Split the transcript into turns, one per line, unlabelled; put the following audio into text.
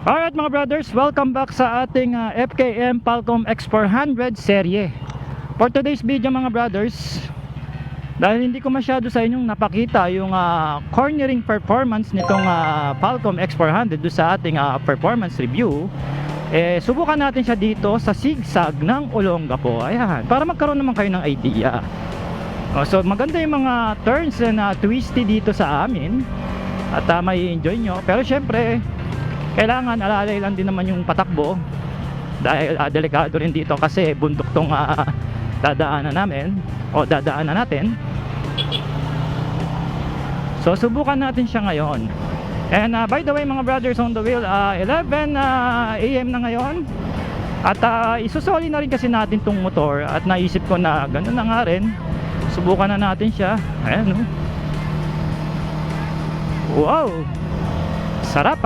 Alright mga brothers, welcome back sa ating FKM Falcon X400 serye. For today's video mga brothers, dahil hindi ko masyado sa inyong napakita yung cornering performance nitong Falcon X400 do sa ating performance review, subukan natin siya dito sa sigsag ng Olongapo. Ayan, para magkaroon naman kayo ng idea. So maganda yung mga turns and twisty dito sa amin at may enjoy nyo. Pero syempre kailangan alalay lang din naman yung patakbo dahil delikado rin dito kasi bundok tong dadaanan namin o dadaanan natin. So subukan natin siya ngayon. And by the way mga brothers on the wheel, 11 AM na ngayon. At isusoli na rin kasi natin tong motor at naisip ko na ganoon na nga rin, subukan na natin siya. Ayan, wow, sarap